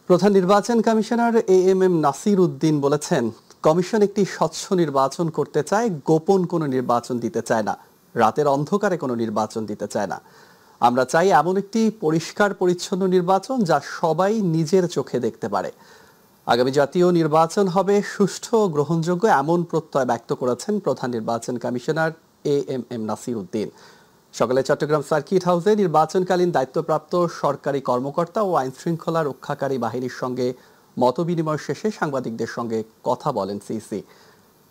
প্রধান নির্বাচন commissioner AMM Nasir Uddin বলেছেন, কমিশন একটি স্বচ্ছ নির্বাচন করতে চায়, গোপন কোনো নির্বাচন দিতে চায় না, রাতের অন্ধকারে কোনো নির্বাচন দিতে চায় না। আমরা চাই এমন একটি পরিষ্কার পরিচ্ছন্ন নির্বাচন যা সবাই নিজের চোখে দেখতে পারে। আগামী জাতীয় নির্বাচন হবে সুষ্ঠু ও গ্রহণযোগ্য, এমন প্রত্যয় ব্যক্ত করেছেন প্রধান নির্বাচন কমিশনার এএমএম নাসির উদ্দিন। সকালে চট্টগ্রাম সার্কিট হাউসে নির্বাচনকালীন দায়িত্বপ্রাপ্ত সরকারি কর্মকর্তা ও আইন শৃঙ্খলা রক্ষাকারী বাহিনীর সঙ্গে মতবিনিময় শেষে সাংবাদিকদের সঙ্গে কথা বলেন সিসি।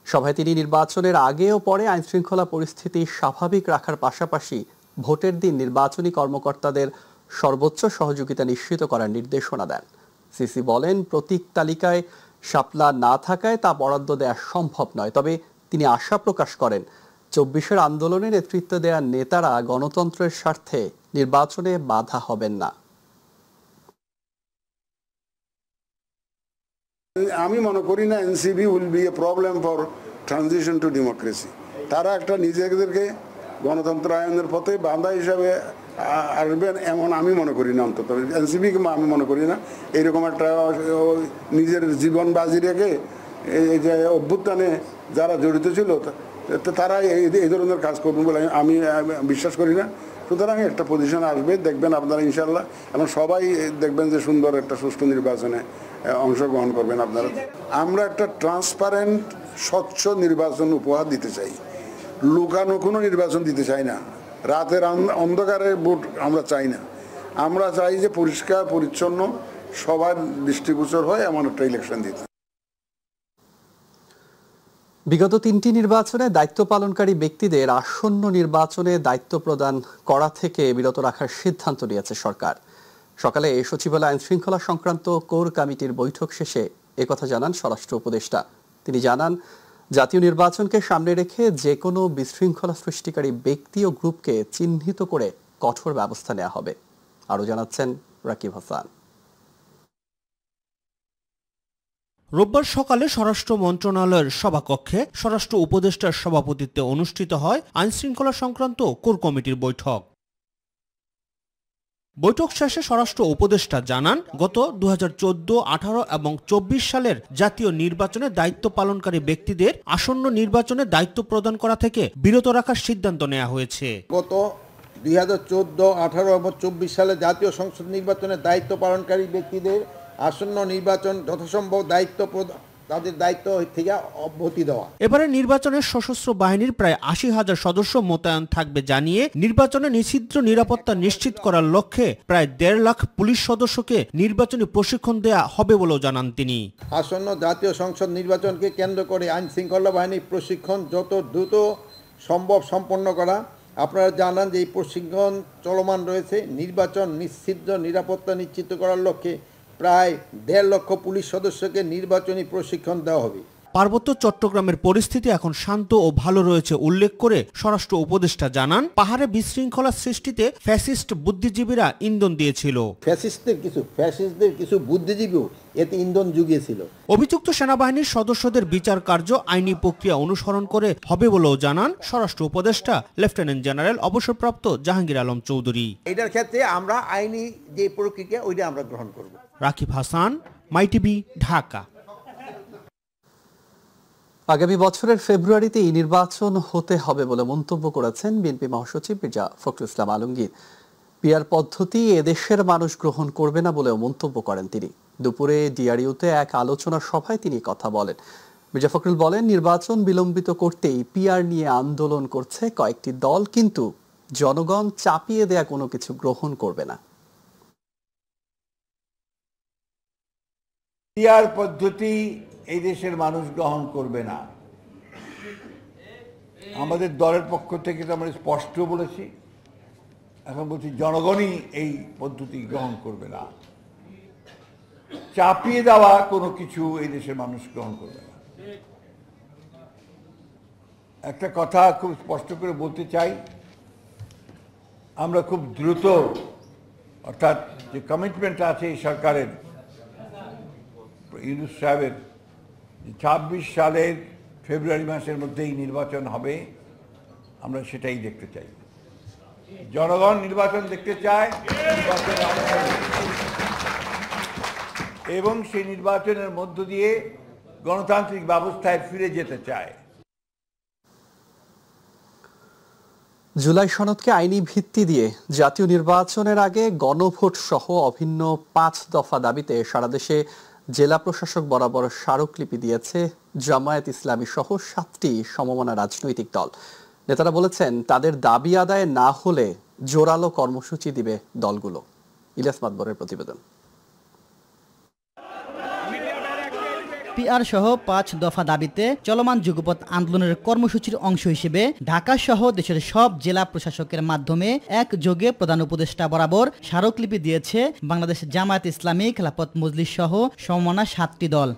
সভায় তিনি নির্বাচনের আগে ও পরে আইন শৃঙ্খলা পরিস্থিতি স্বাভাবিক রাখার পাশাপাশি ভোটের দিন নির্বাচনী কর্মকর্তাদের সর্বোচ্চ সহযোগিতা নিশ্চিত করার নির্দেশনা দেন। সিসি বলেন, প্রতীক তালিকায় শাপলা না থাকায় তা বরাদ্দ দেওয়া সম্ভব নয়, তবে তিনি আশা প্রকাশ করেন ২৪-এর আন্দোলনে নেতৃত্ব দেওয়া নেতারা গণতন্ত্রের স্বার্থে নির্বাচনে বাধা হবেন না। আমি মনে করি না NCP will B A problem for transition two democracy. তারা একটা নিজেদেরকে গণতন্ত্রায়নের পথে বাধা হিসাবে আসবেন এমন আমি মনে করি না। অন্তত এনসিপিকে আমি মনে করি না এইরকম একটা নিজের জীবন বাজি রেখে এই যে অভ্যুত্থানে যারা জড়িত ছিল তারা এই ধরনের কাজ করবেন বলে আমি বিশ্বাস করি না। সুতরাং একটা পজিশন আসবে, দেখবেন আপনারা ইনশাল্লাহ, এবং সবাই দেখবেন যে সুন্দর একটা সুষ্ঠু নির্বাচনে অংশগ্রহণ করবেন আপনারা। আমরা একটা ট্রান্সপারেন্ট স্বচ্ছ নির্বাচন উপহার দিতে চাই, লুকানো কোনো নির্বাচন দিতে চাই না, রাতের অন্ধকারে ভোট আমরা চাই না। আমরা চাই যে পরিষ্কার পরিচ্ছন্ন সবার দৃষ্টিগোচর হয় এমন একটা ইলেকশন দিতে। বিগত ৩টি নির্বাচনে দায়িত্ব পালনকারী ব্যক্তিদের আসন্ন নির্বাচনে দায়িত্ব প্রদান করা থেকে বিরত রাখার সিদ্ধান্ত নিয়েছে সরকার। সকালে সচিবালয় আইন শৃঙ্খলা সংক্রান্ত কোর কমিটির বৈঠক শেষে একথা জানান স্বরাষ্ট্র উপদেষ্টা। তিনি জানান, জাতীয় নির্বাচনকে সামনে রেখে যে কোনো বিশৃঙ্খলা সৃষ্টিকারী ব্যক্তি ও গ্রুপকে চিহ্নিত করে কঠোর ব্যবস্থা নেওয়া হবে। আরও জানাচ্ছেন রাকিব হাসান। রোববার সকালে স্বরাষ্ট্র মন্ত্রণালয়ের সভাকক্ষে স্বরাষ্ট্র উপদেষ্টার সভাপতিত্বে অনুষ্ঠিত হয় আইন শৃঙ্খলা সংক্রান্ত কোর কমিটির বৈঠক। বৈঠক শেষে স্বরাষ্ট্র উপদেষ্টা জানান, গত 2014, 18 এবং 24 সালের জাতীয় নির্বাচনে দায়িত্ব পালনকারী ব্যক্তিদের আসন্ন নির্বাচনে দায়িত্ব প্রদান করা থেকে বিরত রাখার সিদ্ধান্ত নেওয়া হয়েছে। গত 2014, 18 এবং 24 সালে জাতীয় সংসদ নির্বাচনে দায়িত্ব পালনকারী ব্যক্তিদের আসন্ন নির্বাচন যথাসম্ভব তাদের দায়িত্ব থেকে অব্যাহতি দেওয়া। এবারে নির্বাচনের সশস্ত্র বাহিনীর প্রায় 80,000 সদস্য মোতায়েন থাকবে জানিয়ে নির্বাচনে নিশ্চিত নিরাপত্তা নিশ্চিত করার লক্ষ্যে প্রায় 1.5 লাখ পুলিশ সদস্যকে নির্বাচনী প্রশিক্ষণ দেয়া হবে বলেও জানান তিনি। আসন্ন জাতীয় সংসদ নির্বাচনকে কেন্দ্র করে আইন শৃঙ্খলা বাহিনীর প্রশিক্ষণ যত দ্রুত সম্ভব সম্পন্ন করা। আপনারা জানান যে এই প্রশিক্ষণ চলমান রয়েছে। নির্বাচন নিশ্চিত নিরাপত্তা নিশ্চিত করার লক্ষ্যে প্রায় 1.5 লক্ষ পুলিশ সদস্যকে নির্বাচনী প্রশিক্ষণ দেওয়া হবে। পার্বত্য চট্টগ্রামের পরিস্থিতি এখন শান্ত ও ভালো রয়েছে উল্লেখ করে স্বরাষ্ট্র উপদেষ্টা জানান, পাহাড়ে বিশৃঙ্খলা সৃষ্টিতে ফ্যাসিস্ট বুদ্ধিজীবীরা ইন্ধন দিয়েছিল। ফ্যাসিস্টদের কিছু বুদ্ধিজীবীও এতে ইন্ধন জুগিয়েছিল। অভিযুক্ত সেনাবাহিনীর সদস্যদের বিচার কার্য আইনি প্রক্রিয়া অনুসরণ করে হবে বলেও জানান স্বরাষ্ট্র উপদেষ্টা লেফটেন্যান্ট জেনারেল অবসরপ্রাপ্ত জাহাঙ্গীর আলম চৌধুরী। এটার ক্ষেত্রে আমরা আইনি যে প্রক্রিয়া ওইটা আমরা গ্রহণ করব। রাকিব হাসান, মাইটিভি, ঢাকা। আগামী বছরের ফেব্রুয়ারিতে এই নির্বাচন হতে হবে বলে মন্তব্য করেছেন বিএনপি মহাসচিব মির্জা ফখরুল ইসলাম আলমগীর। পিআর পদ্ধতি এদেশের মানুষ গ্রহণ করবে না বলেও মন্তব্য করেন তিনি। দুপুরে ডিআরইউতে এক আলোচনা সভায় তিনি কথা বলেন। মির্জা ফখরুল বলেন, নির্বাচন বিলম্বিত করতেই পিআর নিয়ে আন্দোলন করছে কয়েকটি দল, কিন্তু জনগণ চাপিয়ে দেয়া কোনো কিছু গ্রহণ করবে না। পিআর পদ্ধতি এই দেশের মানুষ গ্রহণ করবে না। আমাদের দলের পক্ষ থেকে তো আমরা স্পষ্ট বলেছি, এখন বলছি জনগণই এই পদ্ধতি গ্রহণ করবে না। চাপিয়ে দেওয়া কোনো কিছু এই দেশের মানুষ গ্রহণ করবে না। একটা কথা খুব স্পষ্ট করে বলতে চাই, আমরা খুব দ্রুত, অর্থাৎ যে কমিটমেন্ট আছে এই সরকারের, ইউনূস সাহেবের, 26 সালের ফেব্রুয়ারি মাসের মধ্যেই নির্বাচন হবে, আমরা সেটাই দেখতে চাই। জনগণ নির্বাচন দেখতে চায়। এবং সেই নির্বাচনের মধ্য দিয়ে গণতান্ত্রিক ব্যবস্থায় ফিরে যেতে চায়। জুলাই সনদকে আইনি ভিত্তি দিয়ে জাতীয় নির্বাচনের আগে গণভোট সহ অভিন্ন 5 দফা দাবিতে সারা দেশে জেলা প্রশাসক বরাবর স্মারকলিপি দিয়েছে জামায়াত ইসলামী সহ 7টি সমমনা রাজনৈতিক দল। নেতারা বলেছেন তাদের দাবি আদায় না হলে জোরালো কর্মসূচি দিবে দলগুলো। ইলিয়াস মাতবরের প্রতিবেদন। পিআর সহ 5 দফা দাবিতে চলমান যুগপৎ আন্দোলনের কর্মসূচির অংশ হিসেবে ঢাকা সহ দেশের সব জেলা প্রশাসকের মাধ্যমে একযোগে প্রধান উপদেষ্টা বরাবর স্মারকলিপি দিয়েছে বাংলাদেশ জামায়াত ইসলামী, খেলাফত মজলিস সহ সমমনা 7টি দল।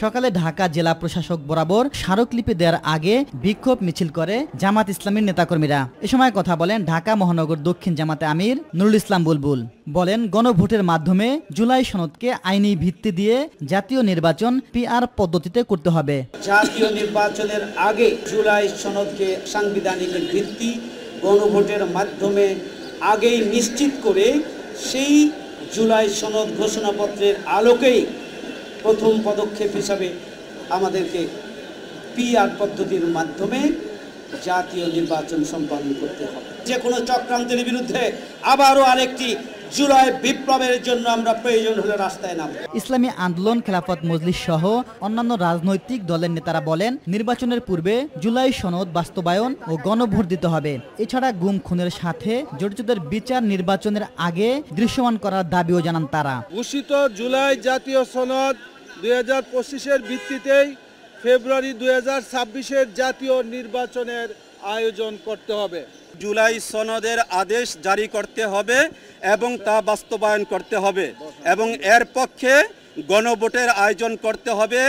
সকালে ঢাকা জেলা প্রশাসক বরাবর স্মারকলিপি দেওয়ার আগে বিক্ষোভ মিছিল করে জামাত ইসলামীর নেতাকর্মীরা। এ সময় কথা বলেন ঢাকা মহানগর দক্ষিণ জামাতে আমির নুরুল ইসলাম বুলবুল। বলেন গণভোটের মাধ্যমে জুলাই সনদকে আইনি ভিত্তি দিয়ে জাতীয় নির্বাচন পিআর পদ্ধতিতে করতে হবে। জাতীয় নির্বাচনের আগে জুলাই সনদকে সাংবিধানিক ভিত্তি গণভোটের মাধ্যমে আগেই নিশ্চিত করে সেই জুলাই সনদ ঘোষণাপত্রের আলোকেই প্রথম পদক্ষেপ হিসাবে আমাদেরকে পিআর পদ্ধতির মাধ্যমে জাতীয় নির্বাচন সম্পন্ন করতে হবে। যে কোনো চক্রান্তের বিরুদ্ধে আবারও আরেকটি জুলাই বিপ্লবের জন্য আমরা প্রয়োজন হলে রাস্তায় নামব। ইসলামী আন্দোলন, খেলাফত মজলিস সহ অন্যান্য রাজনৈতিক দলের নেতারা বলেন নির্বাচনের পূর্বে জুলাই সনদ বাস্তবায়ন ও গণভোট দিতে হবে। এছাড়া গুম খুনের সাথে জড়িতদের বিচার নির্বাচনের আগে দৃশ্যমান করার দাবিও জানান তারা। ঘোষিত জুলাই জাতীয় সনদ 2025-এর ভিত্তিতেই ফেব্রুয়ারি 2026-এর জাতীয় নির্বাচনের আয়োজন করতে হবে। জুলাই সনদের আদেশ জারি করতে হবে এবং তা বাস্তবায়ন করতে হবে এবং এর পক্ষে গণভোটের আয়োজন করতে হবে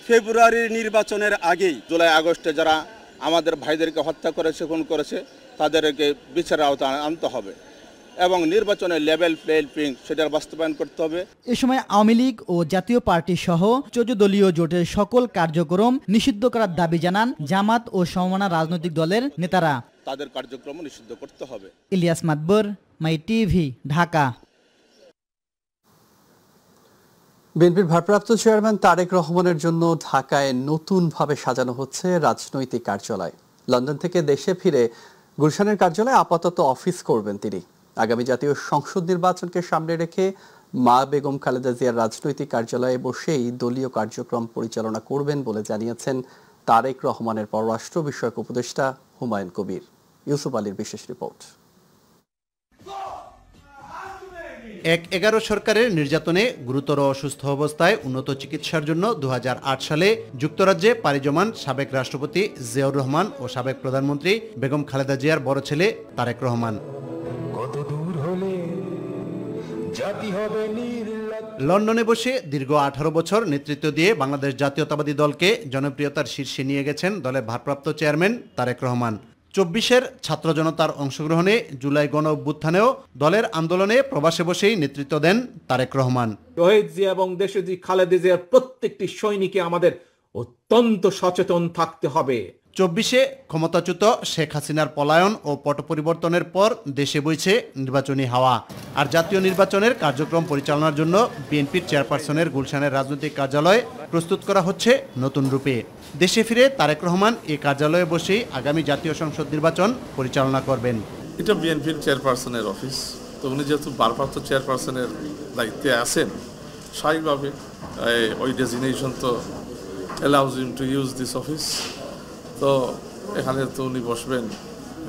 ফেব্রুয়ারির নির্বাচনের আগেই। জুলাই আগস্টে যারা আমাদের ভাইদেরকে হত্যা করেছে, খুন করেছে, তাদেরকে বিচারের আওতায় আনতে হবে এবং নির্বাচনের লেভেল প্লেইং সেটার বাস্তবায়ন করতে হবে। এ সময় আওয়ামী লীগ ও জাতীয় পার্টি সহ 14 দলীয় জোটের সকল কার্যক্রম নিষিদ্ধ করার দাবি জানান জামাত ও সমমনা রাজনৈতিক দলের নেতারা। তাদের কার্যক্রম নিষিদ্ধ করতে হবে। ইলিয়াস মাতবর, মাই টিভি, ঢাকা। বিএনপির ভারপ্রাপ্ত চেয়ারম্যান তারেক রহমানের জন্য ঢাকায় নতুনভাবে সাজানো হচ্ছে রাজনৈতিক কার্যালয়। লন্ডন থেকে দেশে ফিরে গুলশানের কার্যালয়ে আপাতত অফিস করবেন তিনি। আগামী জাতীয় সংসদ নির্বাচনকে সামনে রেখে মা বেগম খালেদা জিয়ার রাজনৈতিক কার্যালয়ে বসেই দলীয় কার্যক্রম পরিচালনা করবেন বলে জানিয়েছেন তারেক রহমানের পররাষ্ট্র বিষয়ক উপদেষ্টা হুমায়ুন কবির। ইউসুফ আলীর বিশেষ রিপোর্ট। 11 সরকারের নির্যাতনে গুরুতর অসুস্থ অবস্থায় উন্নত চিকিৎসার জন্য 2008 সালে যুক্তরাজ্যে পাড়ি জমান সাবেক রাষ্ট্রপতি জিয়াউর রহমান ও সাবেক প্রধানমন্ত্রী বেগম খালেদা জিয়ার বড় ছেলে তারেক রহমান লন্ডনে বসে দীর্ঘ 18 বছর নেতৃত্ব দিয়ে বাংলাদেশ জাতীয়তাবাদী দলকে জনপ্রিয়তার শীর্ষে নিয়ে গেছেন দলের ভারপ্রাপ্ত চেয়ারম্যান তারেক রহমান। 24-এর ছাত্র জনতার অংশগ্রহণে জুলাই গণ অভ্যুত্থানেও দলের আন্দোলনে প্রবাসে বসেই নেতৃত্ব দেন তারেক রহমান। শহীদ জিয়া এবং দেশনেত্রী খালেদা জিয়ার প্রত্যেকটি সৈনিকে আমাদের অত্যন্ত সচেতন থাকতে হবে। 24-এ ক্ষমতাচ্যুত শেখ হাসিনার পলায়ন ও পট পরিবর্তনের পর দেশে বইছে নির্বাচনী হাওয়া। আর জাতীয় নির্বাচনের কার্যক্রম পরিচালনার জন্য বিএনপির চেয়ারপারসনের গুলশানের রাজনৈতিক কার্যালয় প্রস্তুত করা হচ্ছে নতুন রূপে। দেশে ফিরে তারেক রহমান এই কার্যালয়ে বসেই আগামী জাতীয় সংসদ নির্বাচন পরিচালনা করবেন। এটা বিএনপির চেয়ারপারসনের অফিস, তো উনি যেহেতু ভারপ্রাপ্ত চেয়ারপারসনের দায়িত্বে আছেন, স্বাভাবিকভাবে ওই ডেজিগনেশন তো allows him to use this office. তো এখানে তো উনি বসবেন,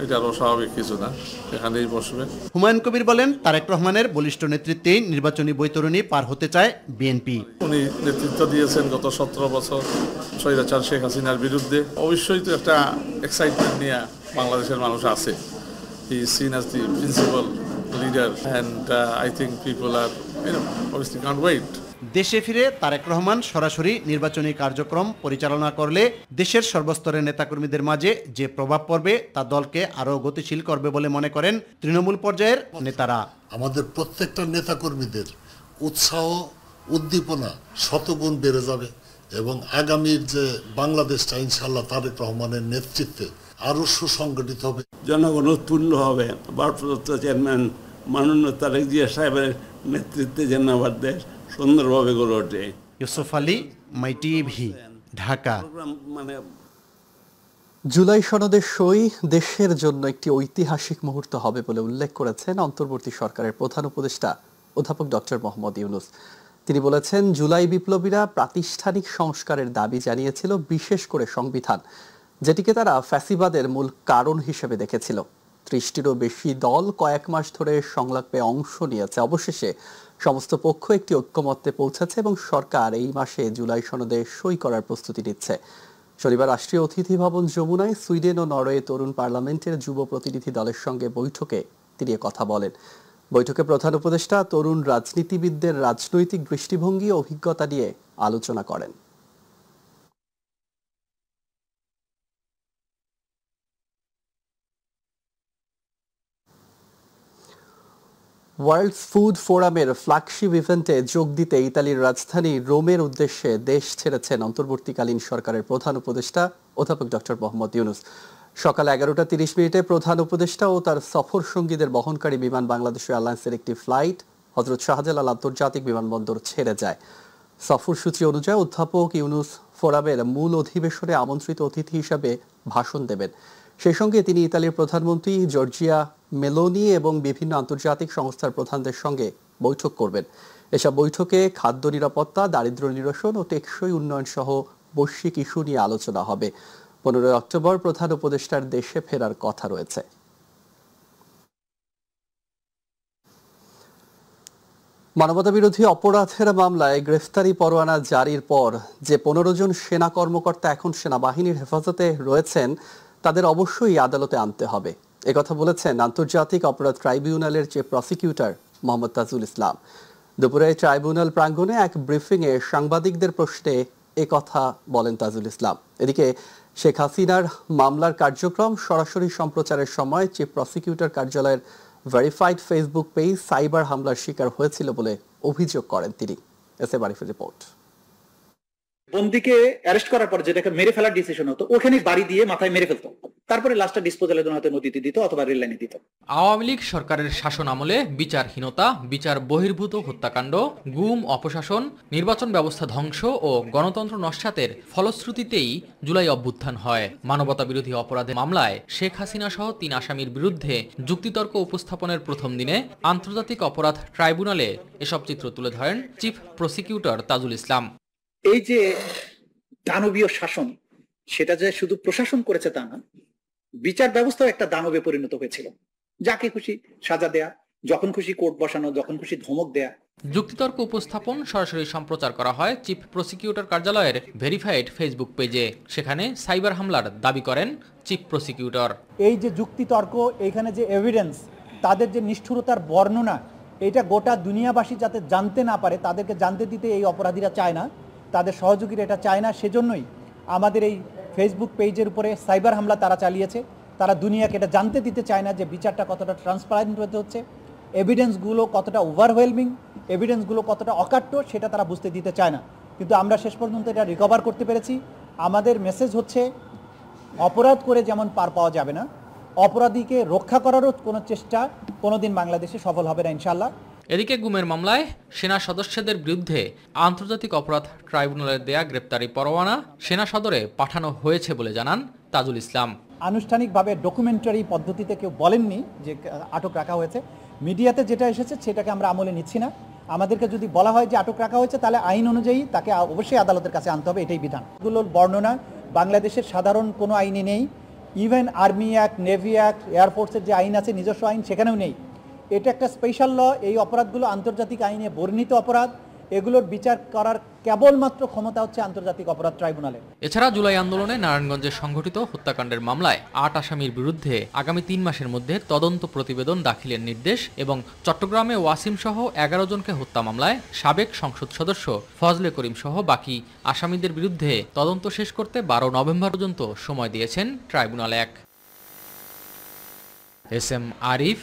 এটা অস্বাভাবিক কিছু না, এখানেই বসবেন। হুমায়ুন কবির বলেন তারেক রহমানের বলিষ্ঠ নেতৃত্বেই নির্বাচনী বৈতরণী পার হতে চায় বিএনপি। উনি নেতৃত্ব দিয়েছেন গত 17 বছর স্বৈরাচার শেখ হাসিনার বিরুদ্ধে। অবশ্যই তো একটা এক্সাইটমেন্ট নিয়ে বাংলাদেশের মানুষ আছে। He is seen as the principal leader and I think people are obviously can't wait. দেশে ফিরে তারেক রহমান সরাসরি নির্বাচনী কার্যক্রম পরিচালনা করলে দেশের সর্বস্তরের নেতাকর্মীদের মাঝে যে প্রভাব পড়বে তা দলকে আরও গতিশীল করবে বলে মনে করেন তৃণমূল পর্যায়ের নেতারা। আমাদের প্রত্যেকটা নেতাকর্মীদের উৎসাহ উদ্দীপনা শতগুণ বেড়ে যাবে এবং আগামীর যে বাংলাদেশটা ইনশাআল্লাহ তারেক রহমানের নেতৃত্বে আরও সুসংগঠিত হবে, জনগণ উৎপূর্ণ হবে। ভারপ্রাপ্ত চেয়ারম্যান মাননীয় তারেক জিয়া সাহেবের নেতৃত্বে যেন আবার দেশ সুন্দরভাবে গড়ে ওঠে। ইউসুফ আলী, মাই টিভি, ঢাকা। মানে জুলাই সনদের সই দেশের জন্য একটি ঐতিহাসিক মুহূর্ত হবে বলে উল্লেখ করেছেন অন্তর্বর্তী সরকারের প্রধান উপদেষ্টা অধ্যাপক ডক্টর মোহাম্মদ ইউনূস। তিনি বলেছেন, জুলাই বিপ্লবীরা প্রাতিষ্ঠানিক সংস্কারের দাবি জানিয়েছিল, বিশেষ করে সংবিধান, যেটিকে তারা ফ্যাসিবাদের মূল কারণ হিসেবে দেখেছিল। ৩০টিরও বেশি দল কয়েক মাস ধরে সংলাপে অংশ নিয়েছে। অবশেষে সমস্ত পক্ষ একটি ঐক্যমত্যে পৌঁছেছে এবং সরকার এই মাসে জুলাই সনদে সই করার প্রস্তুতি নিচ্ছে। শনিবার রাষ্ট্রীয় অতিথি ভবন যমুনায় সুইডেন ও নরওয়ে তরুণ পার্লামেন্টের যুব প্রতিনিধি দলের সঙ্গে বৈঠকে তিনি কথা বলেন। বৈঠকে প্রধান উপদেষ্টা তরুণ রাজনীতিবিদদের রাজনৈতিক দৃষ্টিভঙ্গি ও অভিজ্ঞতা নিয়ে আলোচনা করেন। ওয়ার্ল্ড ফুড ফোরামের ফ্ল্যাগশিপ ইভেন্টে যোগ দিতে ইতালির রাজধানী রোমের উদ্দেশ্যে দেশ ছেড়েছেন অন্তর্বর্তীকালীন সরকারের প্রধান উপদেষ্টা অধ্যাপক ডক্টর মোহাম্মদ ইউনূস। সকাল 11:30 প্রধান উপদেষ্টা ও তার সফর সঙ্গীদের বহনকারী বিমান বাংলাদেশ এয়ারলাইন্সের একটি ফ্লাইট হযরত শাহজালাল আন্তর্জাতিক বিমানবন্দর ছেড়ে যায়। সফরসূচি অনুযায়ী অধ্যাপক ইউনূস ফোরামের মূল অধিবেশনে আমন্ত্রিত অতিথি হিসাবে ভাষণ দেবেন। সেই সঙ্গে তিনি ইতালির প্রধানমন্ত্রী জর্জিয়া মেলোনি এবং বিভিন্ন আন্তর্জাতিক সংস্থার প্রধানদের সঙ্গে বৈঠক করবেন। এসব বৈঠকে খাদ্য নিরাপত্তা, দারিদ্র্য নিরসন ও টেকসই উন্নয়ন সহ বৈশ্বিক ইস্যু নিয়ে আলোচনা হবে। 15 অক্টোবর প্রধান উপদেষ্টার দেশে ফেরার কথা রয়েছে। মানবতাবিরোধী অপরাধের মামলায় গ্রেফতারি পরোয়ানা জারির পর যে 15 জন সেনা কর্মকর্তা এখন সেনাবাহিনীর হেফাজতে রয়েছেন, তাদের অবশ্যই আদালতে আনতে হবে, একথা বলেছেন আন্তর্জাতিক অপরাধ ট্রাইব্যুনালের চিফ প্রসিকিউটর মোহাম্মদ তাজুল ইসলাম। দুপুরে ট্রাইব্যুনাল প্রাঙ্গণে এক ব্রিফিংয়ে সাংবাদিকদের প্রশ্নে একথা বলেন তাজুল ইসলাম। এদিকে শেখ হাসিনার মামলার কার্যক্রম সরাসরি সম্প্রচারের সময় চিফ প্রসিকিউটর কার্যালয়ের ভেরিফাইড ফেসবুক পেজ সাইবার হামলার শিকার হয়েছিল বলে অভিযোগ করেন তিনি। এসএম আরিফের রিপোর্ট। বন্দীকে অ্যারেস্ট করার পর যেটাকে মেরে ফেলার ডিসিশন হতো, ওখানে বাড়ি দিয়ে মাথায় মেরে ফেলতো, তারপরে লাস্টটা ডিসপোজালের জন্য হয়তো নদীতে দিত অথবা রেল লাইনে দিত। আওয়ামী লীগ সরকারের শাসন আমলে বিচারহীনতা, বিচার বহির্ভূত হত্যাকাণ্ড, গুম, অপশাসন, নির্বাচন ব্যবস্থা ধ্বংস ও গণতন্ত্র নস্যাতের ফলশ্রুতিতেই জুলাই অভ্যুত্থান হয়। মানবতা বিরোধী অপরাধের মামলায় শেখ হাসিনা সহ 3 আসামির বিরুদ্ধে যুক্তিতর্ক উপস্থাপনের প্রথম দিনে আন্তর্জাতিক অপরাধ ট্রাইব্যুনালে এসব চিত্র তুলে ধরেন চিফ প্রসিকিউটর তাজুল ইসলাম। এই যে দানবীয় শাসন, সেটা যে শুধু প্রশাসন করেছে তা না, বিচার ব্যবস্থাও একটা দানবে পরিণত হয়েছিল। যাকে খুশি সাজা দেয়া, যখন খুশি কোর্ট বসানো, যখন খুশি ধমক দেয়া। যুক্তিতর্ক উপস্থাপন সরাসরি সম্প্রচার করা হয় চিফ প্রসিকিউটর কার্যালয়ের ভেরিফাইড ফেসবুক পেজে। সেখানে সাইবার হামলার দাবি করেন চিফ প্রসিকিউটর। এই যে যুক্তিতর্ক, এখানে যে এভিডেন্স, তাদের যে নিষ্ঠুরতার বর্ণনা, এটা গোটা দুনিয়াবাসী যাতে জানতে না পারে, তাদেরকে জানতে দিতে এই অপরাধীরা চায় না, তাদের সহযোগীরা এটা চায় না। সেজন্যই আমাদের এই ফেসবুক পেজের উপরে সাইবার হামলা তারা চালিয়েছে। তারা দুনিয়াকে এটা জানতে দিতে চায় না যে বিচারটা কতটা ট্রান্সপারেন্ট হতে হচ্ছে, এভিডেন্সগুলো কতটা ওভারওয়েলমিং, এভিডেন্সগুলো কতটা অকাট্য, সেটা তারা বুঝতে দিতে চায় না। কিন্তু আমরা শেষ পর্যন্ত এটা রিকভার করতে পেরেছি। আমাদের মেসেজ হচ্ছে, অপরাধ করে যেমন পার পাওয়া যাবে না, অপরাধীকে রক্ষা করারও কোনো চেষ্টা কোনোদিন বাংলাদেশে সফল হবে না ইনশাআল্লাহ। এদিকে গুমের মামলায় সেনা সদস্যদের বিরুদ্ধে আন্তর্জাতিক অপরাধ ট্রাইব্যুনালের দেয়া গ্রেপ্তারি পরোয়ানা সেনা সদরে পাঠানো হয়েছে বলে জানান তাজুল ইসলাম। আনুষ্ঠানিকভাবে ডকুমেন্টারি পদ্ধতিতে কেউ বলেননি যে আটক রাখা হয়েছে। মিডিয়াতে যেটা এসেছে সেটাকে আমরা আমলে নিচ্ছি না। আমাদেরকে যদি বলা হয় যে আটক রাখা হয়েছে, তাহলে আইন অনুযায়ী তাকে অবশ্যই আদালতের কাছে আনতে হবে, এটাই বিধান। এগুলোর বর্ণনা বাংলাদেশের সাধারণ কোনো আইনে নেই। Even army act, navy act, এয়ারফোর্সের যে আইন আছে, নিজস্ব আইন, সেখানেও নেই। এটা একটা স্পেশাল ল। এই অপরাধগুলো আন্তর্জাতিক আইনে বর্ণিত অপরাধ। এগুলোর বিচার করার কেবলমাত্র ক্ষমতা হচ্ছে আন্তর্জাতিক অপরাধ ট্রাইব্যুনালের। এছাড়া জুলাই আন্দোলনে নারায়ণগঞ্জে সংঘটিত হত্যাকাণ্ডের মামলায় 8 আসামির বিরুদ্ধে আগামী 3 মাসের মধ্যে তদন্ত প্রতিবেদন দাখিলের নির্দেশ এবং চট্টগ্রামে ওয়াসিম সহ 11 জনকে হত্যা মামলায় সাবেক সংসদ সদস্য ফজলে করিম সহ বাকি আসামিদের বিরুদ্ধে তদন্ত শেষ করতে 12 নভেম্বর পর্যন্ত সময় দিয়েছেন ট্রাইব্যুনাল 1। এসএম আরিফ,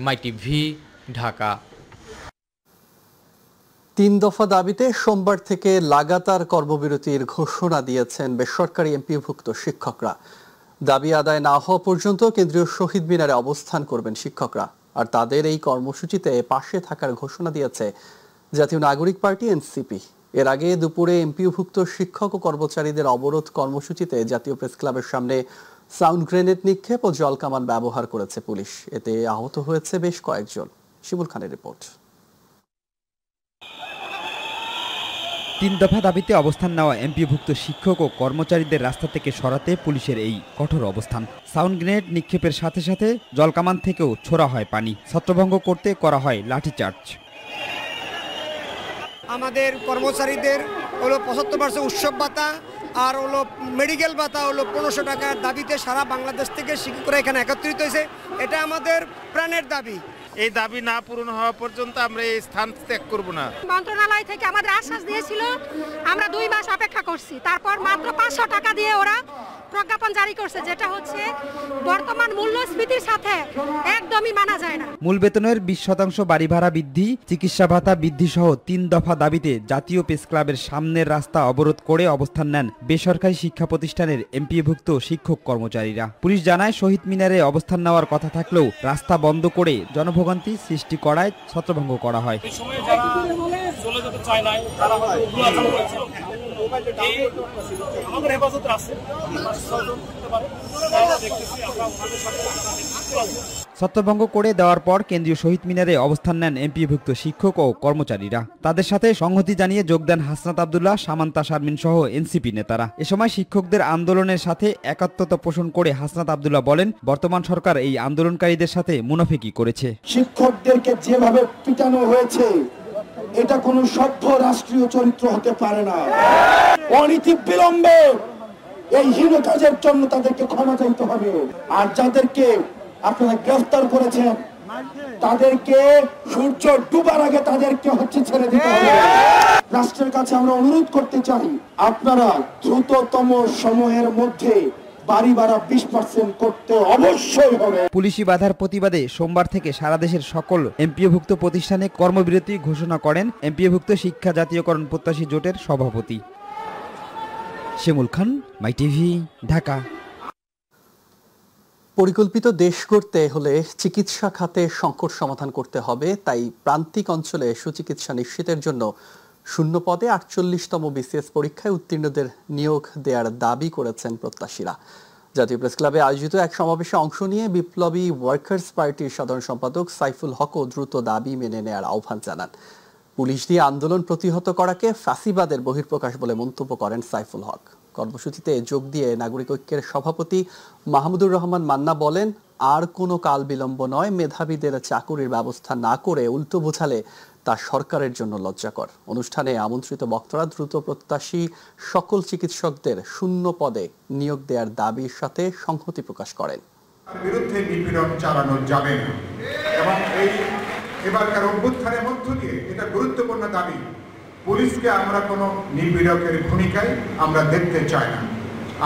মাই টিভি, ঢাকা। 3 দফা দাবিতে সোমবার থেকে লাগাতার কর্মবিরতির ঘোষণা দিয়েছেন বেসরকারি এমপিভুক্ত শিক্ষকরা। দাবি আদায় না হওয়া পর্যন্ত কেন্দ্রীয় শহীদ মিনারে অবস্থান করবেন শিক্ষকরা। আর তাদের এই কর্মসূচিতে পাশে থাকার ঘোষণা দিয়েছে জাতীয় নাগরিক পার্টি এনসিপি। এর আগে দুপুরে এমপিওভুক্ত শিক্ষক ও কর্মচারীদের অবরোধ কর্মসূচিতে জাতীয় প্রেস ক্লাবের সামনে সাউন্ড গ্রেনেড নিক্ষেপ ও জলকামান ব্যবহার করেছে পুলিশ। এতে আহত হয়েছে বেশ কয়েকজন। শিমুল খানের রিপোর্ট। 3 দফা দাবিতে অবস্থান নেওয়া এমপিওভুক্ত শিক্ষক ও কর্মচারীদের রাস্তা থেকে সরাতে পুলিশের এই কঠোর অবস্থান। সাউন্ড গ্রেনেড নিক্ষেপের সাথে সাথে জলকামান থেকেও ছোড়া হয় পানি। ছত্রভঙ্গ করতে করা হয় লাঠিচার্জ। আমাদের কর্মচারীদের হলো 75% উৎসব ভাতা আর হলো মেডিকেল ভাতা হলো 1500 টাকার দাবিতে সারা বাংলাদেশ থেকে শিক্ষকরা এখানে একত্রিত হয়েছে। এটা আমাদের প্রাণের দাবি। এই দাবি না পূরণ হওয়া পর্যন্ত আমরা এই স্থান ত্যাগ করব না। মন্ত্রণালয় থেকে আমাদের আশ্বাস দিয়েছিল, আমরা 2 মাস অপেক্ষা করছি, তারপর মাত্র 500 টাকা দিয়ে ওরা প্রজ্ঞাপন জারি করছে, যেটা হচ্ছে বর্তমান মূল্যস্ফীতির সাথে একদমই মানা যায় না। মূল বেতনের 20% বাড়ি ভাড়া বৃদ্ধি, চিকিৎসা ভাতা বৃদ্ধি সহ 3 দফা দাবিতে জাতীয় প্রেস ক্লাবের সামনের রাস্তা অবরোধ করে অবস্থান নেন বেসরকারি শিক্ষা প্রতিষ্ঠানের এমপিওভুক্ত শিক্ষক কর্মচারীরা। পুলিশ জানায় শহীদ মিনারে অবস্থান নেওয়ার কথা থাকলেও রাস্তা বন্ধ করে জনভোগান্তি সৃষ্টি করায় ছত্রভঙ্গ করা হয়। ছত্রভঙ্গ করে দেওয়ার পর কেন্দ্রীয় শহীদ মিনারে অবস্থান নেন এমপিওভুক্ত শিক্ষক ও কর্মচারীরা। তাদের সাথে সংহতি জানিয়ে যোগ দেন হাসনাত আব্দুল্লাহ, সামান্তা শারমিন সহ এনসিপি নেতারা। এ সময় শিক্ষকদের আন্দোলনের সাথে একাত্মতা পোষণ করে হাসনাত আব্দুল্লাহ বলেন, বর্তমান সরকার এই আন্দোলনকারীদের সাথে মুনাফিকি করেছে। শিক্ষকদেরকে যেভাবে পিটানো হয়েছে এটা কোনো সভ্য রাষ্ট্রীয় চরিত্র হতে পারে না। অনীতি বিলম্বে এই হীন কাজের জন্য তাদেরকে ক্ষমা চাইতে হবে। আর যাদেরকে আপনারা গ্রেফতার করেছেন তাদেরকে সূর্য ডুবার আগে তাদেরকে ছেড়ে দিতে হবে। রাষ্ট্রের কাছে আমরা অনুরোধ করতে চাই, আপনারা দ্রুততম সময়ের মধ্যে বাড়ি ভাড়া 20% করতে অবশ্যই হবে। পুলিশি বাধার প্রতিবাদে সোমবার থেকে সারা দেশের সকল এমপিওভুক্ত প্রতিষ্ঠানে কর্মবিরতি ঘোষণা করেন এমপিওভুক্ত শিক্ষা জাতীয়করণ প্রত্যাশী জোটের সভাপতি। শিমুল খান, মাই টিভি, ঢাকা। পরিকল্পিত দেশ গড়তে হলে চিকিৎসা খাতে সংকট সমাধান করতে হবে। তাই প্রান্তিক অঞ্চলে সুচিকিৎসা নিশ্চিতের জন্য শূন্য পদে 48তম বিসিএস পরীক্ষায় উত্তীর্ণদের নিয়োগ দেওয়ার দাবি করেছেন প্রত্যাশীরা। জাতীয় প্রেস ক্লাবে আয়োজিত এক সমাবেশে অংশ নিয়ে বিপ্লবী ওয়ার্কার্স পার্টির সাধারণ সম্পাদক সাইফুল হকও দ্রুত দাবি মেনে নেওয়ার আহ্বান জানান। পুলিশ দিয়ে আন্দোলন প্রতিহত করাকে ফ্যাসিবাদের বহিঃপ্রকাশ বলে মন্তব্য করেন সাইফুল হক। কর্মসূচিতে যোগ দিয়ে নাগরিক ঐক্যের সভাপতি মাহমুদুর রহমান মান্না বলেন, আর কোনো কাল বিলম্ব নয়, মেধাবীদের চাকুরির ব্যবস্থা না করে উল্টো বোঝালে তা সরকারের জন্য লজ্জাকর। অনুষ্ঠানে আমন্ত্রিত বক্তারা দ্রুত প্রত্যাশী সকল চিকিৎসকদের শূন্য পদে নিয়োগ দেওয়ার দাবির সাথে সংহতি প্রকাশ করেন। বিরুদ্ধে নিপীড়ন চালানো যাবে না এবং এই এবারকার অভ্যুত্থানের মধ্য দিয়ে এটা গুরুত্বপূর্ণ দাবি। পুলিশকে আমরা কোনো নিপীড়কের ভূমিকায় আমরা দেখতে চাই না।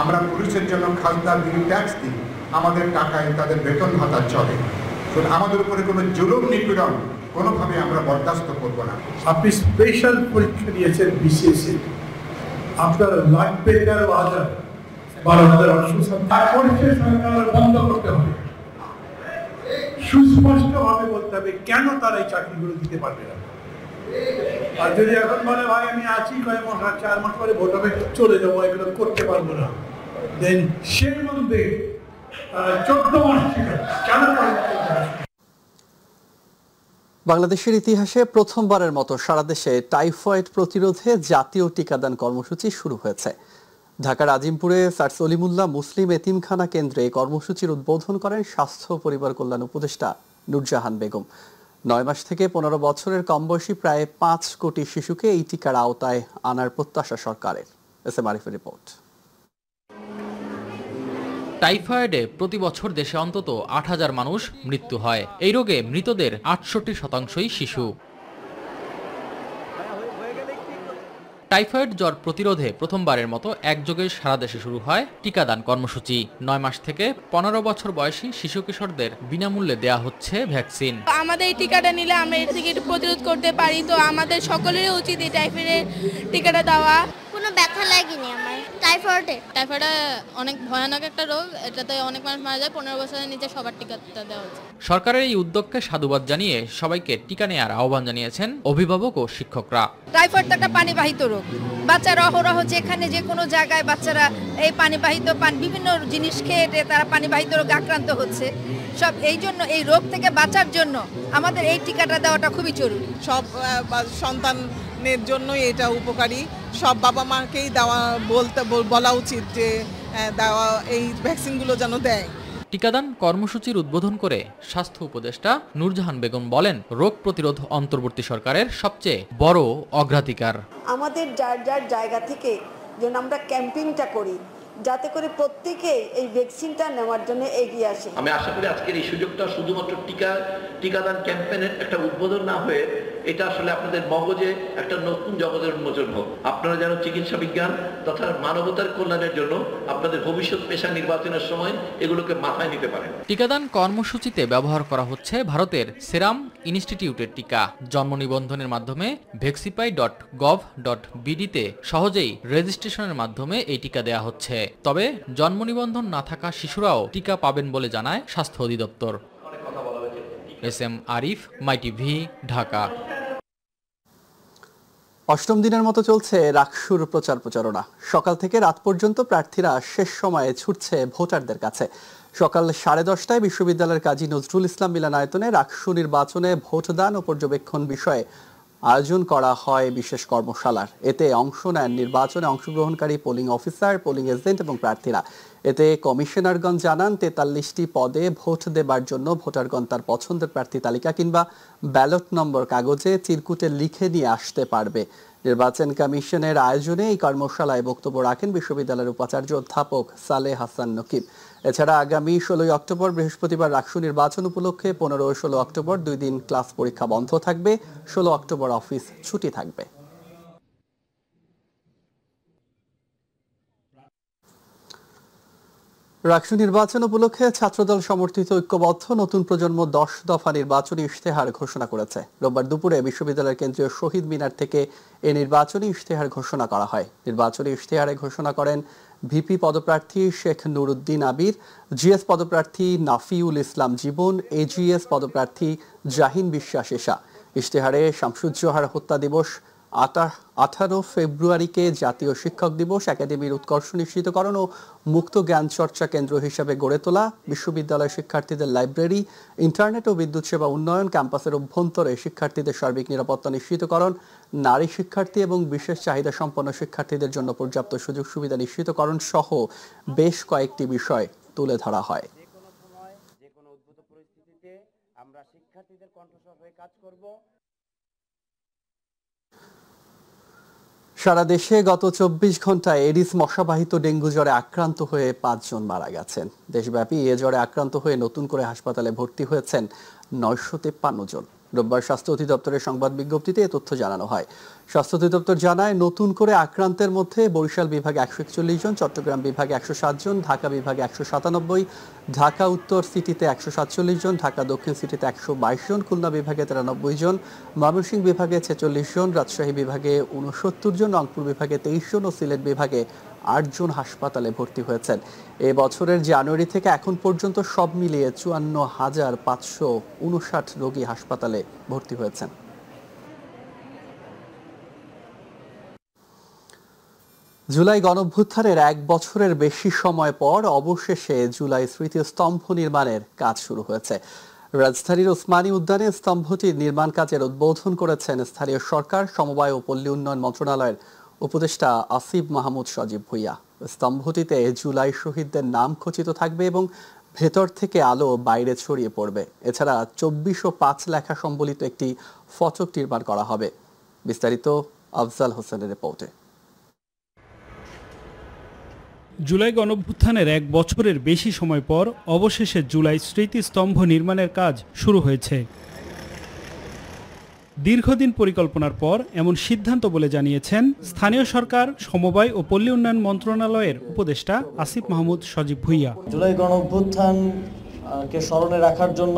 আমরা পুলিশের জন্য খাজনা দিই, ট্যাক্স দিই, আমাদের টাকায় তাদের বেতন ভাতা চলে। আমাদের উপরে কোনো জুলুম নিপীড়ন কোনোভাবে আমরা বরদাস্ত করব না। আপনি স্পেশাল পরীক্ষা দিয়েছেন বিসিএসসি, আপনার লাগবে 13,000 12,800, তারপরে সে সরকার বন্ধ করতে হবে। সুস্পষ্টভাবে বলতে হবে কেন তারা এই চাকরিগুলো দিতে পারবে না। আর যদি এখন বলে ভাই আমি আছি কয়েক মাস, 4 মাস পরে ভোট হবে চলে যাবো, এগুলো করতে পারবো না, দেন সেই মধ্যে 14 মাস কেন বাংলাদেশের ইতিহাসে প্রথমবারের মতো সারা দেশে টাইফয়েড প্রতিরোধে জাতীয় টিকাদান কর্মসূচি শুরু হয়েছে। ঢাকার আজিমপুরে স্যার সলিমুল্লাহ মুসলিম এতিমখানা কেন্দ্রে কর্মসূচির উদ্বোধন করেন স্বাস্থ্য পরিবার কল্যাণ উপদেষ্টা নূরজাহান বেগম। 9 মাস থেকে 15 বছরের কম বয়সী প্রায় 5 কোটি শিশুকে এই টিকার আওতায় আনার প্রত্যাশা সরকারের। এস এম আরিফের রিপোর্ট। টাইফয়েডে প্রতি বছর দেশে অন্তত 8,000 মানুষ মৃত্যু হয়। এই রোগে মৃতদের 68%ই শিশু। টাইফয়েড জ্বর প্রতিরোধে প্রথমবারের মতো একযোগে সারা দেশে শুরু হয় টিকাদান কর্মসূচি। 9 মাস থেকে 15 বছর বয়সী শিশু কিশোরদের বিনামূল্যে দেয়া হচ্ছে ভ্যাকসিন। আমাদের এই টিকাটা নিলে আমরা এর থেকে প্রতিরোধ করতে পারি, তো আমাদের সকলেরই উচিত এই টাইফয়েডের টিকাটা দেওয়া। কোনো ব্যথা লাগেনি আমার। টাইফয়েড অনেক ভয়ানক একটা রোগ, এটাতে অনেক মানুষ মারা যায়। 15 বছরের নিচে সবার টিকাটা দেওয়া হচ্ছে। সরকারের এই উদ্যোগকে সাধুবাদ জানিয়ে সবাইকে টিকা নেওয়ার আহ্বান জানিয়েছেন অভিভাবক ও শিক্ষকরা। টাইফয়েড তো একটা পানিবাহিত রোগ, বাচ্চারা অহরহ যেখানে যে কোনো জায়গায় বাচ্চারা এই পানিবাহিত বিভিন্ন জিনিস খেয়ে তারা পানিবাহিত রোগে আক্রান্ত হচ্ছে। সব এই জন্য এই রোগ থেকে বাঁচার জন্য আমাদের এই টিকাটা দেওয়াটা খুবই জরুরি। সব সন্তানের জন্যই এটা উপকারী। সব বাবা মাকেই বলা উচিত যে দেওয়া এই ভ্যাকসিনগুলো যেন দেয়। টিকাদান কর্মসূচির উদ্বোধন করে স্বাস্থ্য উপদেষ্টা নূরজাহান বেগম বলেন, রোগ প্রতিরোধ অন্তর্বর্তী সরকারের সবচেয়ে বড় অগ্রাধিকার। আমাদের যার যার জায়গা থেকে যেন আমরা ক্যাম্পেইনটা করি, যাতে করে প্রত্যেকে এই ভ্যাকসিনটা নেওয়ার জন্য এগিয়ে আসে। আমি আশা করি আজকের এই সুযোগটা শুধুমাত্র টিকাদান ক্যাম্পেইনের একটা উদ্বোধন না হয়ে এটা আসলে আপনাদের মগজে একটা নতুন জগতের উন্মোচন হোক। আপনারা যেন চিকিৎসা বিজ্ঞান তথা মানবতার কল্যাণের জন্য আপনাদের ভবিষ্যৎ পেশা নির্বাচনের সময় এগুলোকে মাথায় নিতে পারেন। টিকাদান কর্মসূচিতে ব্যবহার করা হচ্ছে ভারতের সেরাম ইনস্টিটিউটের টিকা। জন্ম নিবন্ধনের মাধ্যমে vaccipy.gov.bd-তে সহজেই রেজিস্ট্রেশনের মাধ্যমে এই টিকা দেয়া হচ্ছে। তবে জন্ম নিবন্ধন না থাকা শিশুরাও টিকা পাবেন বলে জানায় স্বাস্থ্য অধিদপ্তর। SM Arif, MyTV, Dhaka. অষ্টম দিনের মতো চলছে রাকসুর প্রচার প্রচারণা। সকাল থেকে রাত পর্যন্ত প্রার্থীরা শেষ সময়ে ছুটছে ভোটারদের কাছে। সকাল 10:30টায় বিশ্ববিদ্যালয়ের কাজী নজরুল ইসলাম মিলনায়তনে রাকসু নির্বাচনে ভোটদান ও পর্যবেক্ষণ বিষয়ে আয়োজন করা হয় বিশেষ কর্মশালার। এতে অংশ নেন নির্বাচনে অংশগ্রহণকারী পোলিং অফিসার, পোলিং এজেন্ট এবং প্রার্থীরা। এতে কমিশনারগণ জানান 43টি পদে ভোট দেবার জন্য ভোটারগণ তার পছন্দের প্রার্থী তালিকা কিংবা ব্যালট নম্বর কাগজে চিরকুটে লিখে নিয়ে আসতে পারবে। নির্বাচন কমিশনের আয়োজনে এই কর্মশালায় বক্তব্য রাখেন বিশ্ববিদ্যালয়ের উপাচার্য অধ্যাপক সালেহ হাসান নকিব। এছাড়া আগামী 16 অক্টোবর বৃহস্পতিবার রাকসু নির্বাচন উপলক্ষে 15 ও 16 অক্টোবর 2 দিন ক্লাস পরীক্ষা বন্ধ থাকবে। 16 অক্টোবর অফিস ছুটি থাকবে। রাকসু নির্বাচন উপলক্ষে ছাত্রদল সমর্থিত ঐক্যবদ্ধ নতুন প্রজন্ম 10 দফা নির্বাচনী ইশতেহার ঘোষণা করেছে। রোববার দুপুরে বিশ্ববিদ্যালয়ের কেন্দ্রীয় শহীদ মিনার থেকে এই নির্বাচনী ইশতেহার ঘোষণা করা হয়। নির্বাচনী ইশতেহারে ঘোষণা করেন ভিপি পদপ্রার্থী শেখ নুরুদ্দিন আবির, জিএস পদপ্রার্থী নাফিউল ইসলাম জীবন, এজিএস পদপ্রার্থী জাহিন বিশ্বাস এশা। ইশতেহারে শামসুজ্জোহার হত্যা দিবস, 18 ফেব্রুয়ারিকে জাতীয় শিক্ষক দিবস, একাডেমির উৎকর্ষ নিশ্চিতকরণ ও মুক্ত জ্ঞান চর্চা কেন্দ্র হিসেবে গড়ে তোলা, বিশ্ববিদ্যালয় শিক্ষার্থীদের লাইব্রেরি, ইন্টারনেট ও বিদ্যুৎ সেবা উন্নয়ন, ক্যাম্পাসের অভ্যন্তরে শিক্ষার্থীদের সার্বিক নিরাপত্তা নিশ্চিতকরণ, নারী শিক্ষার্থী এবং বিশেষ চাহিদা সম্পন্ন শিক্ষার্থীদের জন্য পর্যাপ্ত সুযোগ সুবিধা নিশ্চিতকরণ সহ বেশ কয়েকটি বিষয় তুলে ধরা হয়। যেকোনো উদ্ভূত পরিস্থিতিতে আমরা শিক্ষার্থীদের কণ্ঠস্বর হয়ে কাজ করব। সারা দেশে গত 24 ঘন্টায় এডিস মশাবাহিত ডেঙ্গু জ্বরে আক্রান্ত হয়ে 5 জন মারা গেছেন। দেশব্যাপী এ জ্বরে আক্রান্ত হয়ে নতুন করে হাসপাতালে ভর্তি হয়েছেন 953 জন। রোববার স্বাস্থ্য অধিদপ্তরের সংবাদ বিজ্ঞপ্তিতে এ তথ্য জানানো হয়। স্বাস্থ্য অধিদপ্তর জানায়, নতুন করে আক্রান্তের মধ্যে বরিশাল বিভাগে 141 জন, চট্টগ্রাম বিভাগে 107 জন, ঢাকা বিভাগে 197, ঢাকা উত্তর সিটিতে 147 জন, ঢাকা দক্ষিণ সিটিতে 122 জন, খুলনা বিভাগে 93 জন, ময়মনসিংহ বিভাগে 46 জন, রাজশাহী বিভাগে 69 জন, রংপুর বিভাগে 23 জন ও সিলেট বিভাগে 8 জন হাসপাতালে ভর্তি হয়েছেন। এ বছরের জানুয়ারি থেকে এখন পর্যন্ত সব মিলিয়ে 54,559 রোগী হাসপাতালে ভর্তি হয়েছেন। জুলাই গণঅভ্যুত্থানের 1 বছরের বেশি সময় পর অবশেষে জুলাই স্মৃতিস্তম্ভ নির্মাণের কাজ শুরু হয়েছে। রাজধানীর ওসমানী উদ্যানে স্তম্ভটির নির্মাণ কাজের উদ্বোধন করেছেন স্থানীয় সরকার, সমবায় ও পল্লী উন্নয়ন মন্ত্রণালয়ের উপদেষ্টা আসিফ মাহমুদ সজীব ভুইয়া। স্তম্ভটিতে জুলাই শহীদদের নাম খচিত থাকবে এবং ভেতর থেকে আলো বাইরে ছড়িয়ে পড়বে। এছাড়া 2405 লেখা সম্বলিত একটি ফটক নির্মাণ করা হবে। বিস্তারিত আফজাল হোসেনের রিপোর্টে। জুলাই গণঅভ্যুত্থানের 1 বছরের বেশি সময় পর অবশেষে জুলাই স্মৃতিস্তম্ভ নির্মাণের কাজ শুরু হয়েছে। দীর্ঘদিন পরিকল্পনার পর এমন সিদ্ধান্ত বলে জানিয়েছেন স্থানীয় সরকার, সমবায় ও পল্লী উন্নয়ন মন্ত্রণালয়ের উপদেষ্টা আসিফ মাহমুদ সজীব ভুইয়া। জুলাই গণঅভ্যুত্থানকে স্মরণে রাখার জন্য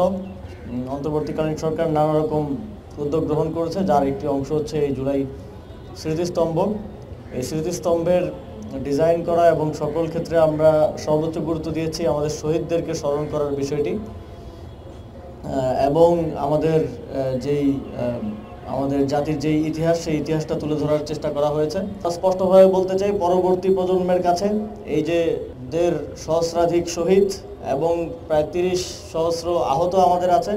অন্তর্বর্তীকালীন সরকার নানা রকম উদ্যোগ গ্রহণ করেছে, যার একটি অংশ হচ্ছে এই জুলাই স্মৃতিস্তম্ভ। এই স্মৃতিস্তম্ভের ডিজাইন করা এবং সকল ক্ষেত্রে আমরা সর্বোচ্চ গুরুত্ব দিয়েছি আমাদের শহীদদেরকে স্মরণ করার বিষয়টি এবং আমাদের আমাদের জাতির যেই ইতিহাস সেই ইতিহাসটা তুলে ধরার চেষ্টা করা হয়েছে। স্পষ্টভাবে বলতে চাই পরবর্তী প্রজন্মের কাছে এই যে 1.5 সহস্রাধিক শহীদ এবং প্রায় 30 সহস্র আহত আমাদের আছে,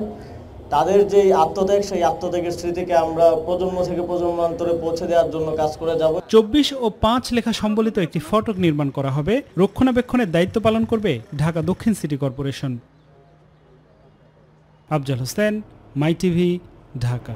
তাদের যে আত্মত্যাগ সেই আত্মত্যাগের স্মৃতিকে আমরা প্রজন্ম থেকে প্রজন্মান্তরে পৌঁছে দেওয়ার জন্য কাজ করে যাব। 24 ও 5 লেখা সম্বলিত একটি ফটক নির্মাণ করা হবে। রক্ষণাবেক্ষণের দায়িত্ব পালন করবে ঢাকা দক্ষিণ সিটি কর্পোরেশন। আফজাল হোসেন, মাই টিভি, ঢাকা।